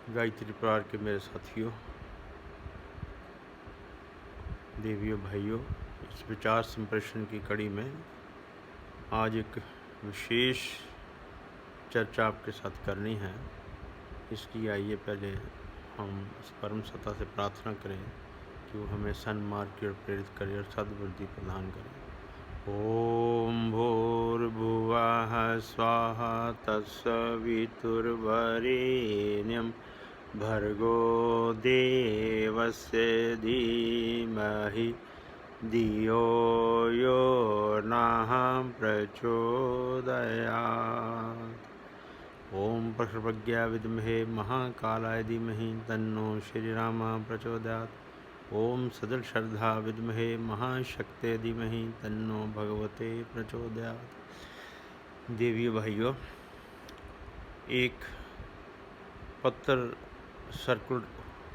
गायत्री परिवार के मेरे साथियों, देवियों, भाइयों, इस विचार संप्रेषण की कड़ी में आज एक विशेष चर्चा आपके साथ करनी है। इसलिए आइए पहले हम इस परम सत्ता से प्रार्थना करें कि वो हमें सन्मार्ग की ओर प्रेरित करे और सद्बुद्धि प्रदान करे। ओम भूर्भुवः स्वाहा तत्सवितुर्वरेण्यं भर्गो देवस्य धीमहि धियो यो नः प्रचोदयात्। ओम प्रसर्वज्ञा विद्महे महाकालाय धीमहि तन्नो श्रीरामः प्रचोदयात्। ओम सदल श्रद्धा विद्महे महाशक्ते धीमहि तन्नो भगवते प्रचोदयात्। देवी भाइयों, एक पत्र सर्कुल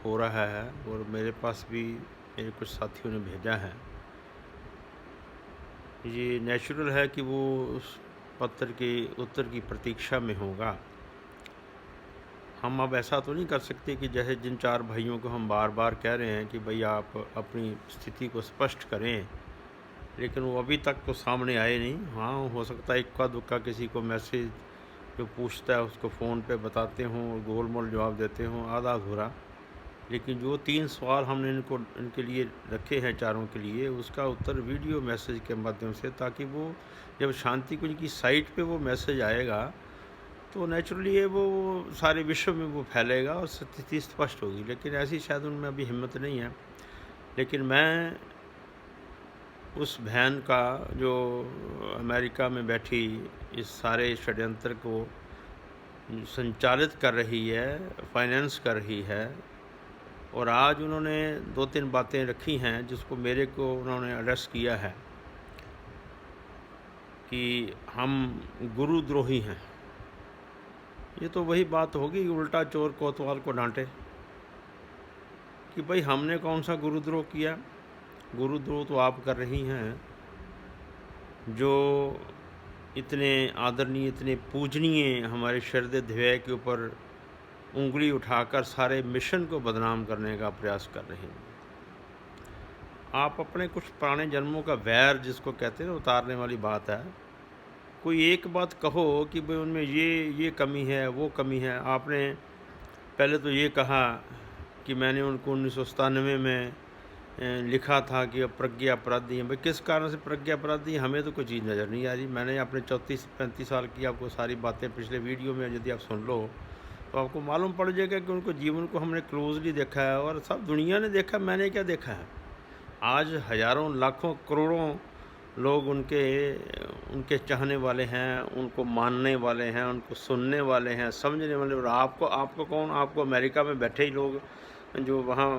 हो रहा है और मेरे पास भी मेरे कुछ साथियों ने भेजा है। ये नेचुरल है कि वो उस पत्र के उत्तर की प्रतीक्षा में होगा। हम अब ऐसा तो नहीं कर सकते कि जैसे जिन चार भाइयों को हम बार बार कह रहे हैं कि भाई आप अपनी स्थिति को स्पष्ट करें, लेकिन वो अभी तक तो सामने आए नहीं। हाँ, हो सकता है इक्का दुक्का किसी को मैसेज जो पूछता है उसको फ़ोन पे बताते हों और गोलमोल जवाब देते हों, आधा अधूरा। लेकिन जो 3 सवाल हमने इनके लिए रखे हैं चारों के लिए, उसका उत्तर वीडियो मैसेज के माध्यम से, ताकि वो जब शांति कुंज की साइट पे वो मैसेज आएगा तो नेचुरली वो सारे विश्व में वो फैलेगा और स्थिति स्पष्ट होगी। लेकिन ऐसी शायद उनमें अभी हिम्मत नहीं है। लेकिन मैं उस बहन का जो अमेरिका में बैठी इस सारे षड्यंत्र को संचालित कर रही है, फाइनेंस कर रही है, और आज उन्होंने 2-3 बातें रखी हैं जिसको मेरे को उन्होंने एड्रेस किया है कि हम गुरुद्रोही हैं। ये तो वही बात होगी, उल्टा चोर कोतवाल को डांटे कि भाई हमने कौन सा गुरुद्रोह किया। गुरुद्रोह तो आप कर रही हैं, जो इतने आदरणीय, इतने पूजनीय हमारे शरद ध्येय के ऊपर उंगली उठाकर सारे मिशन को बदनाम करने का प्रयास कर रहे हैं। आप अपने कुछ पुराने जन्मों का वैर जिसको कहते हैं उतारने वाली बात है। कोई एक बात कहो कि भाई उनमें ये कमी है, वो कमी है। आपने पहले तो ये कहा कि मैंने उनको 1997 में लिखा था कि अब प्रज्ञा अपराधी हैं। भाई किस कारण से प्रज्ञा अपराधी, हमें तो कोई चीज़ नज़र नहीं आ रही। मैंने अपने 34-35 साल की आपको सारी बातें पिछले वीडियो में यदि आप सुन लो तो आपको मालूम पड़ जाएगा कि उनको जीवन को हमने क्लोजली देखा है और सब दुनिया ने देखा। मैंने क्या देखा है? आज हज़ारों, लाखों, करोड़ों लोग उनके चाहने वाले हैं, उनको मानने वाले हैं, उनको सुनने वाले हैं, समझने वाले। और आपको कौन? आपको अमेरिका में बैठे ही लोग जो वहाँ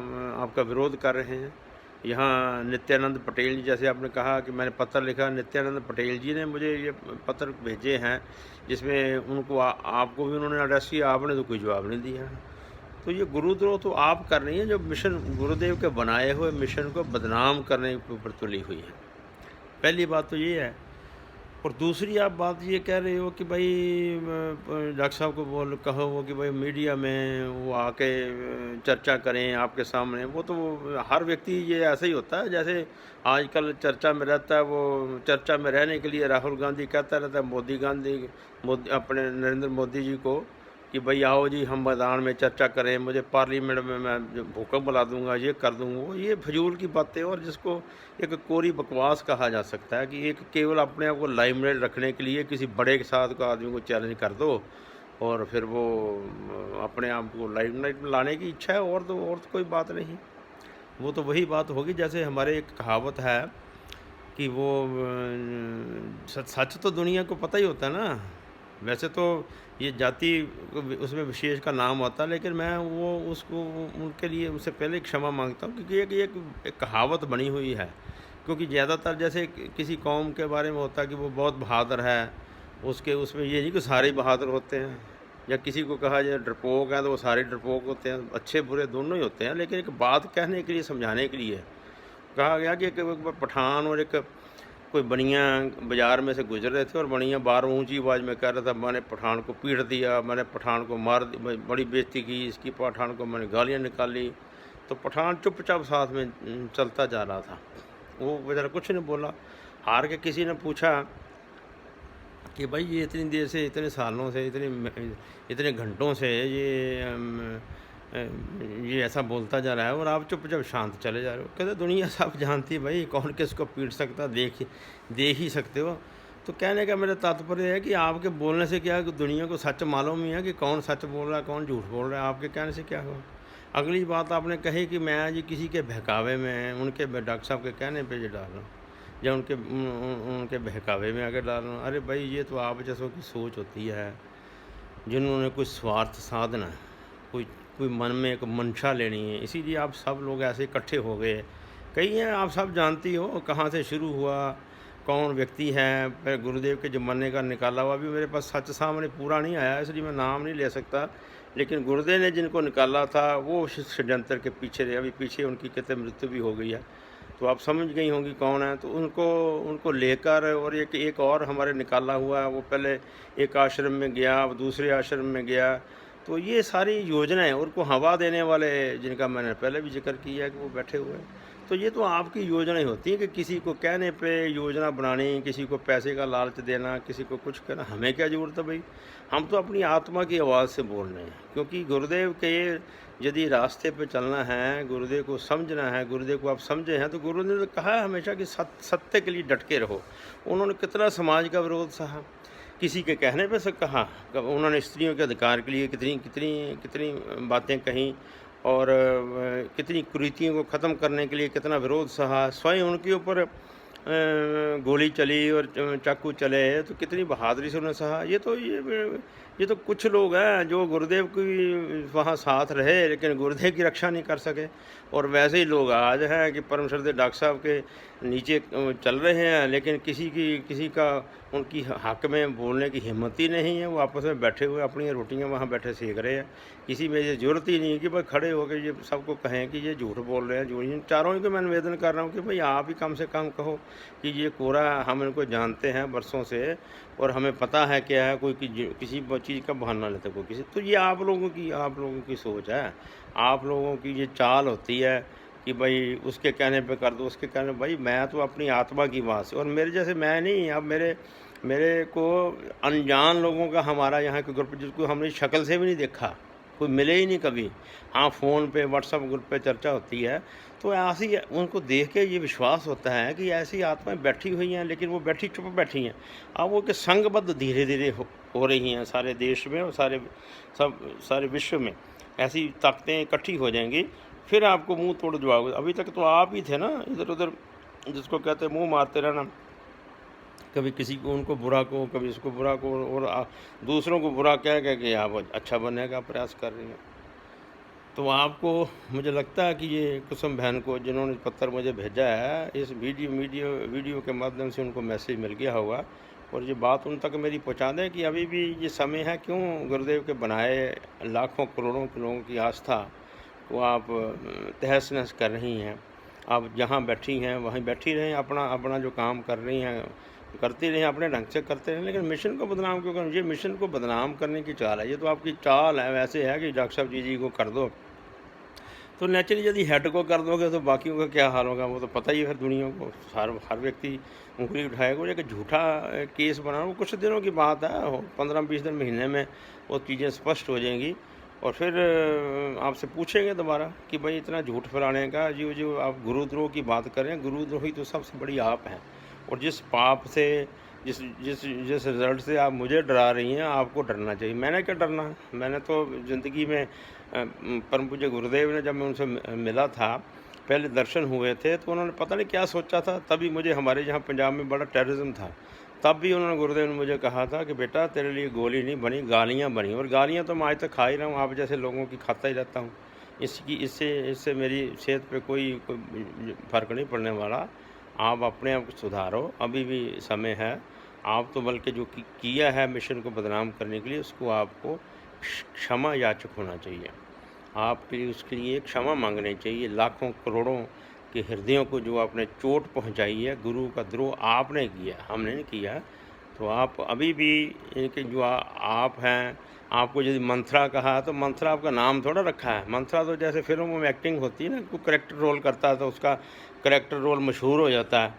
आपका विरोध कर रहे हैं। यहाँ नित्यानंद पटेल जी, जैसे आपने कहा कि मैंने पत्र लिखा, नित्यानंद पटेल जी ने मुझे ये पत्र भेजे हैं जिसमें उनको आपको भी उन्होंने एड्रेस किया, आपने तो कोई जवाब नहीं दिया। तो ये गुरुद्रोह तो आप कर रही हैं, जो मिशन गुरुदेव के बनाए हुए मिशन को बदनाम करने के ऊपर तुली हुई है। पहली बात तो ये है। और दूसरी आप बात ये कह रहे हो कि भाई डॉक्टर साहब को कहो कि भाई मीडिया में वो आके चर्चा करें आपके सामने। वो तो हर व्यक्ति ये ऐसे ही होता है, जैसे आजकल चर्चा में रहता है। वो चर्चा में रहने के लिए राहुल गांधी कहता रहता है मोदी अपने नरेंद्र मोदी जी को कि भाई आओ जी हम मैदान में चर्चा करें, मुझे पार्लियामेंट में मैं भूकंप बुला दूंगा, ये कर दूंगा। ये फजूल की बातें, और जिसको एक कोरी बकवास कहा जा सकता है कि एक केवल अपने आप को लाइमलाइट रखने के लिए किसी बड़े के साथ को आदमी को चैलेंज कर दो और फिर वो अपने आप को लाइमलाइट में लाने की इच्छा है। और तो कोई बात नहीं। वो तो वही बात होगी जैसे हमारे एक कहावत है कि वो सच तो दुनिया को पता ही होता है ना। वैसे तो ये जाति उसमें विशेष का नाम होता है, लेकिन मैं वो उसको उनके लिए उससे पहले क्षमा मांगता हूँ, क्योंकि एक कहावत बनी हुई है। क्योंकि ज़्यादातर जैसे किसी कौम के बारे में होता है कि वो बहुत बहादुर है, उसमें ये नहीं कि सारे बहादुर होते हैं। या किसी को कहा जाए डरपोक है तो वो सारे डरपोक होते हैं। अच्छे बुरे दोनों ही होते हैं। लेकिन एक बात कहने के लिए, समझाने के लिए कहा गया कि एक पठान और एक कोई बनिया बाज़ार में से गुजर रहे थे और बनिया बाहर ऊंची आवाज़ में कह रहा था मैंने पठान को पीट दिया, मैंने पठान को मार बड़ी बेइज्जती की इसकी, पठान को मैंने गालियाँ निकाली। तो पठान चुपचाप साथ में चलता जा रहा था, वो बेचारा कुछ नहीं बोला। हार के किसी ने पूछा कि भाई ये इतनी देर से, इतने सालों से, इतने घंटों से ये ऐसा बोलता जा रहा है और आप चुपचाप शांत चले जा रहे हो। कहते दुनिया सब जानती है भाई, कौन किसको पीट सकता, देख ही सकते हो। तो कहने का मेरा तात्पर्य है कि आपके बोलने से क्या, दुनिया को सच मालूम ही है कि कौन सच बोल रहा है, कौन झूठ बोल रहा है। आपके कहने से क्या हो। अगली बात आपने कही कि मैं जी किसी के बहकावे में, उनके डॉक्टर साहब के कहने पे जो डाल रहा हूँ या उनके बहकावे में आगे डाल रहा हूँ। अरे भाई ये तो आप जैसों की सोच होती है जिन्होंने कोई स्वार्थ साधना है, कोई मन में एक मंशा लेनी है, इसीलिए आप सब लोग ऐसे इकट्ठे हो गए। कई हैं, आप सब जानती हो कहाँ से शुरू हुआ, कौन व्यक्ति है। फिर गुरुदेव के ज़माने का निकाला हुआ भी मेरे पास सच सामने पूरा नहीं आया, इसलिए मैं नाम नहीं ले सकता। लेकिन गुरुदेव ने जिनको निकाला था वो षड्यंत्र के पीछे रहे। अभी पीछे उनकी कहते मृत्यु भी हो गई है, तो आप समझ गई होंगी कौन है। तो उनको लेकर और एक और हमारे निकाला हुआ है। वो पहले एक आश्रम में गया, अब दूसरे आश्रम में गया। तो ये सारी योजनाएं, उनको हवा देने वाले जिनका मैंने पहले भी जिक्र किया कि वो बैठे हुए हैं। तो ये तो आपकी योजनाएं होती हैं कि किसी को कहने पे योजना बनानी, किसी को पैसे का लालच देना, किसी को कुछ करना। हमें क्या ज़रूरत है भाई, हम तो अपनी आत्मा की आवाज़ से बोल रहे हैं। क्योंकि गुरुदेव के यदि रास्ते पे चलना है, गुरुदेव को समझना है, गुरुदेव को आप समझे हैं, तो गुरुदेव ने कहा है हमेशा कि सत्य के लिए डट के रहो। उन्होंने कितना समाज का विरोध सहा, किसी के कहने पे से कहा। उन्होंने स्त्रियों के अधिकार के लिए कितनी कितनी कितनी बातें कहीं और कितनी कुरीतियों को ख़त्म करने के लिए कितना विरोध सहा। स्वयं उनके ऊपर गोली चली और चाकू चले, तो कितनी बहादुरी से उन्होंने सहा। ये तो कुछ लोग हैं जो गुरुदेव की वहाँ साथ रहे लेकिन गुरुदेव की रक्षा नहीं कर सके। और वैसे ही लोग आज हैं कि परम श्रद्धेय डॉक्टर साहब के नीचे चल रहे हैं, लेकिन किसी का उनकी हक में बोलने की हिम्मत ही नहीं है। वो आपस में बैठे हुए अपनी रोटियां वहाँ बैठे सेक रहे हैं। किसी में ये ज़रूरत ही नहीं है कि भाई खड़े होकर ये सबको कहें कि ये झूठ बोल रहे हैं। झूठ चारों ही को मैं निवेदन कर रहा हूँ कि भाई आप ही कम से कम कहो कि ये कोरा, हम इनको जानते हैं बरसों से और हमें पता है क्या है। कोई किसी चीज़ का बहाना लेते कोई किसी। तो ये आप लोगों की सोच है, आप लोगों की ये चाल होती है कि भाई उसके कहने पे कर दो, उसके कहने। भाई मैं तो अपनी आत्मा की बात से, और मेरे जैसे मैं नहीं, अब मेरे को अनजान लोगों का हमारा यहाँ के ग्रुप जिसको हमने शक्ल से भी नहीं देखा, कोई मिले ही नहीं कभी, हाँ फ़ोन पे व्हाट्सएप ग्रुप पे चर्चा होती है। तो ऐसी उनको देख के ये विश्वास होता है कि ऐसी आत्माएं बैठी हुई हैं, लेकिन वो चुप बैठी हैं। अब वो कि संघबद्ध धीरे धीरे हो रही हैं सारे देश में और सारे विश्व में। ऐसी ताकतें इकट्ठी हो जाएंगी, फिर आपको मुंह तोड़ जवाब। अभी तक तो आप ही थे ना इधर उधर, जिसको कहते हैं मुंह मारते रहना, कभी किसी को उनको बुरा को, कभी इसको बुरा को, और दूसरों को बुरा कह के आप अच्छा बनने का प्रयास कर रही हैं। तो आपको, मुझे लगता है कि ये कुसुम बहन को जिन्होंने पत्र मुझे भेजा है, इस वीडियो के माध्यम से उनको मैसेज मिल गया होगा और ये बात उन तक मेरी पहुंचा दें कि अभी भी ये समय है। क्यों गुरुदेव के बनाए लाखों करोड़ों लोगों की आस्था को आप तहस नहस कर रही हैं। आप जहाँ बैठी हैं वहीं बैठी रहें, अपना जो काम कर रही हैं करती रहें, अपने ढंग से करते रहें, लेकिन मिशन को बदनाम क्यों करें। ये मिशन को बदनाम करने की चाल है। ये तो आपकी चाल है, वैसे है कि डॉक्टर साहब जी को कर दो, तो नेचुरली यदि हेड को कर दोगे तो बाकियों का क्या हाल होगा वो तो पता ही है। फिर दुनिया को हर व्यक्ति उंगली उठाएगा। एक झूठा केस बनाना वो कुछ दिनों की बात है, 15-20 दिन महीने में वो चीज़ें स्पष्ट हो जाएंगी। और फिर आपसे पूछेंगे दोबारा कि भाई इतना झूठ फैलाने का, जो आप गुरुद्रोह की बात करें, गुरुद्रोही तो सबसे बड़ी आप हैं। और जिस पाप से, जिस रिज़ल्ट से आप मुझे डरा रही हैं, आपको डरना चाहिए। मैंने क्या डरना है। मैंने तो ज़िंदगी में परम पूज्य गुरुदेव ने, जब मैं उनसे मिला था, पहले दर्शन हुए थे, तो उन्होंने पता नहीं क्या सोचा था। तभी मुझे, हमारे यहाँ पंजाब में बड़ा टेररिज्म था, तब भी उन्होंने, गुरुदेव ने मुझे कहा था कि बेटा तेरे लिए गोली नहीं बनी, गालियाँ बनी। और गालियाँ तो मैं आज तक खा ही रहा हूँ, आप जैसे लोगों की खाता ही रहता हूँ। इससे मेरी सेहत पे कोई फ़र्क नहीं पड़ने वाला। आप अपने आप को सुधारो, अभी भी समय है। आप तो बल्कि जो किया है मिशन को बदनाम करने के लिए, उसको आपको क्षमा याचक होना चाहिए। आपके लिए उसके लिए क्षमा मांगनी चाहिए। लाखों करोड़ों कि हृदयों को जो आपने चोट पहुंचाई है, गुरु का द्रोह आपने किया, हमने नहीं किया। तो आप अभी भी इनके जो आप हैं, आपको यदि मंथरा कहा तो मंथरा आपका नाम थोड़ा रखा है। मंथरा तो जैसे फिल्मों में एक्टिंग होती है ना, कोई करेक्टर रोल करता है तो उसका करेक्टर रोल मशहूर हो जाता है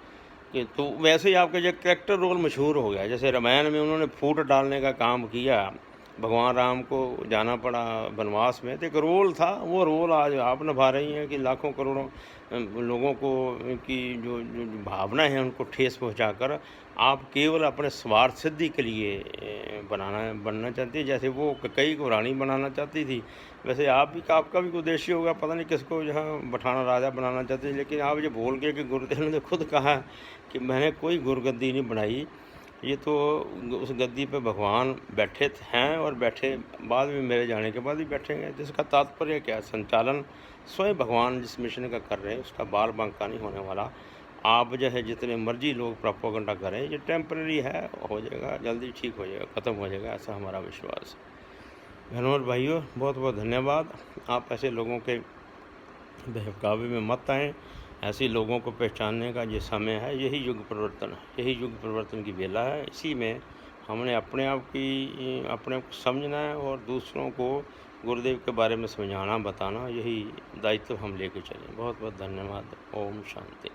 कि, तो वैसे ही आपका जो करेक्टर रोल मशहूर हो गया। जैसे रामायण में उन्होंने फूट डालने का काम किया, भगवान राम को जाना पड़ा वनवास में, तो एक रोल था, वो रोल आज आप निभा रही हैं कि लाखों करोड़ों लोगों को की जो जो जो भावना है उनको ठेस पहुंचाकर आप केवल अपने स्वार्थ सिद्धि के लिए बनना चाहती है। जैसे वो कई को रानी बनाना चाहती थी, वैसे आपका भी उद्देश्य होगा, पता नहीं किसको यहाँ बैठाना राजा बनाना चाहती थी। लेकिन आप ये बोल के कि गुरुदेव ने खुद कहा कि मैंने कोई गुरगद्दी नहीं बनाई, ये तो उस गद्दी पे भगवान बैठे हैं और बैठे बाद में, मेरे जाने के बाद भी बैठेंगे। जिसका तात्पर्य क्या है, संचालन स्वयं भगवान जिस मिशन का कर रहे हैं उसका बाल बांका नहीं होने वाला। आप जो है जितने मर्जी लोग प्रोपेगेंडा करें, ये टेम्परेरी है, हो जाएगा, जल्दी ठीक हो जाएगा, ख़त्म हो जाएगा, ऐसा हमारा विश्वास है। बहनों और भाइयों, बहुत बहुत धन्यवाद। आप ऐसे लोगों के बहकावे में मत आएँ। ऐसे लोगों को पहचानने का ये समय है, यही युग परिवर्तन है, यही युग परिवर्तन की बेला है। इसी में हमने अपने आप को समझना है और दूसरों को गुरुदेव के बारे में समझाना, बताना, यही दायित्व हम लेके चलें। बहुत बहुत धन्यवाद। ओम शांति।